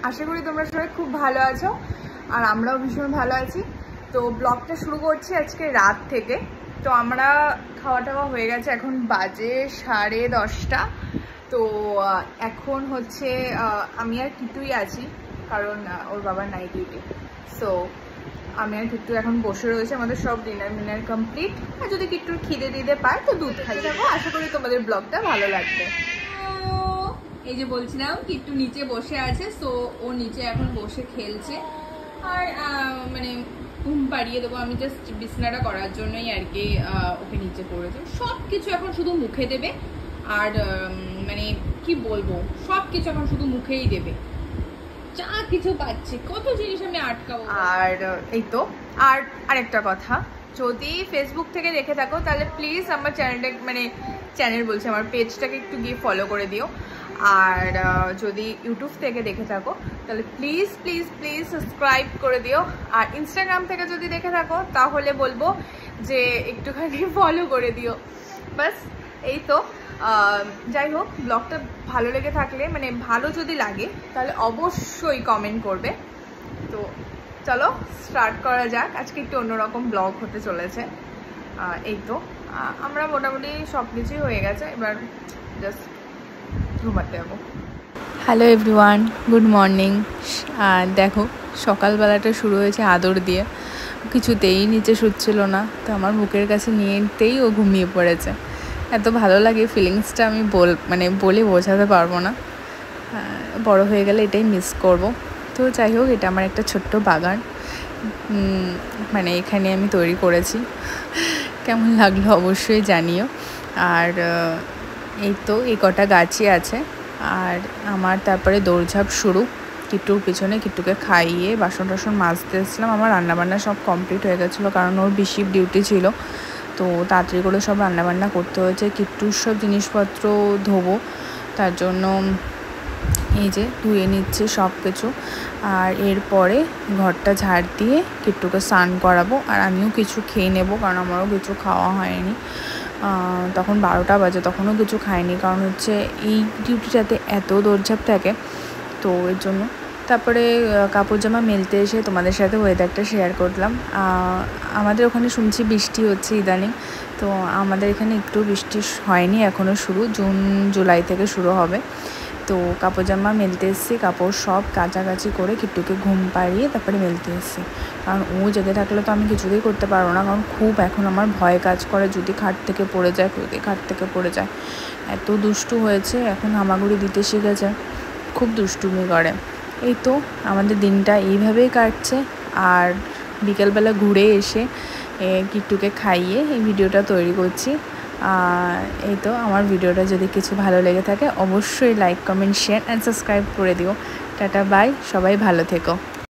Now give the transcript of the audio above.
আশা করি তোমরা সবাই খুব ভালো আছো আর আমরাও ভীষণ ভালো আছি। তো ব্লগটা শুরু করছি আজকে রাত থেকে। তো আমরা খাওয়া টাওয়া হয়ে গেছে, এখন বাজে 10:30। তো এখন হচ্ছে আমি আর কিটুই আছি, কারণ ওর বাবার নাইট ডিউটি। সো আমি আর কিট্টু এখন বসে রয়েছে, আমাদের সব ডিনার কমপ্লিট। আর যদি কিট্টুর খিদে দিতে পায় তো দুধ খাই যাবো। আশা করি তোমাদের ব্লগটা ভালো লাগবে। এই যে বলছিলাম কিট্টু নিচে বসে আছে, সো ও নিচে এখন বসে খেলছে। আর মানে ঘুম পাড়িয়ে দেবো আমি, জাস্ট বিছনাটা করার জন্যই আর কি ওকে নিচে পড়েছে। সব কিছু এখন শুধু মুখে দেবে, আর মানে কি বলবো, সব কিছু এখন শুধু মুখেই দেবে, যা কিছু পাচ্ছি। কত জিনিস আমি আটকাবো। আর এই তো আর আরেকটা কথা, যদি ফেসবুক থেকে দেখে থাকো তাহলে প্লিজ আমার চ্যানেল বলছি, আমার পেজটাকে একটু গিয়ে ফলো করে দিও। আর যদি ইউটিউব থেকে দেখে থাকো তাহলে প্লিজ প্লিজ প্লিজ সাবস্ক্রাইব করে দিও। আর ইনস্টাগ্রাম থেকে যদি দেখে থাকো তাহলে বলবো যে একটুখানি ফলো করে দিও। বাস এই তো। যাই হোক, ব্লগটা ভালো লেগে থাকলে, মানে ভালো যদি লাগে তাহলে অবশ্যই কমেন্ট করবে। তো চলো স্টার্ট করা যাক। আজকে একটু অন্যরকম ব্লগ হতে চলেছে। এই তো আমরা মোটামুটি সব কিছুই হয়ে গেছে, এবার জাস্ট ঘুমাতে যাবো। Hello everyone, good morning. দেখো সকালবেলাটা শুরু হয়েছে আদর দিয়ে। কিছুতেই নিচে শুচ্ছিল না, তো আমার বুকের কাছে নিয়েতেই ও ঘুমিয়ে পড়েছে। এত ভালো লাগে ফিলিংসটা, আমি বলে বোঝাতে পারবো না। বড় হয়ে গেলে এটাই মিস করব। তো যাই হোক, এটা আমার একটা ছোট্ট বাগান, মানে এখানে আমি তৈরি করেছি। কেমন লাগলো অবশ্যই জানিও। আর এই তো এই কটা গাছই আছে। আর আমার তারপরে দৌড়ঝাঁপ শুরু কিট্টুর পিছনে। কিট্টুকে খাইয়ে বাসন টাসন মাজতে এসেছিলাম। আমার রান্নাবান্না সব কমপ্লিট হয়ে গেছিলো, কারণ ওর বিশিপ ডিউটি ছিল। তো তাড়াতাড়ি করে সব রান্নাবান্না করতে হয়েছে। কিট্টুর সব জিনিসপত্র ধোবো, তার জন্য এই যে ধুয়ে নিচ্ছে সব কিছু। আর এরপরে ঘরটা ঝাড় দিয়ে কিট্টুকে স্নান করাবো। আর আমিও কিছু খেয়ে নেবো, কারণ আমারও কিছু খাওয়া হয়নি। তখন 12টা বাজে, তখনও কিছু খাইনি, কারণ হচ্ছে এই ডিউটিটাতে এত দৌড়ঝাঁপ থাকে, তো এর জন্য। তারপরে কাপড় জামা মেলতে এসে তোমাদের সাথে ওয়েদারটা শেয়ার করলাম। আমাদের ওখানে শুনছি বৃষ্টি হচ্ছে ইদানিং, তো আমাদের এখানে একটু বৃষ্টি হয়নি এখনও, শুরু জুন জুলাই থেকে শুরু হবে। তো কাপড় জামা মেলতে এসেছি, কাপড় সব কাচাকাচি করে কিট্টুকে ঘুম পাড়িয়ে তারপরে মেলতে এসেছি। কারণ ও জেগে থাকলে তো আমি কিছুতেই করতে পারবো না, কারণ খুব এখন আমার ভয় কাজ করে যদি খাট থেকে পড়ে যায়। এত দুষ্টু হয়েছে, এখন হামাগুড়ি দিতে শিখেছে, খুব দুষ্টুমি করে। এই তো আমাদের দিনটা এইভাবেই কাটছে। আর বিকেলবেলা ঘুরে এসে কিট্টুকে খাইয়ে এই ভিডিওটা তৈরি করছি। এই তো আমার ভিডিওটা যদি কিছু ভালো লেগে থাকে অবশ্যই like, comment, share and subscribe করে দিও। টাটা, বাই, সবাই ভালো থেকো।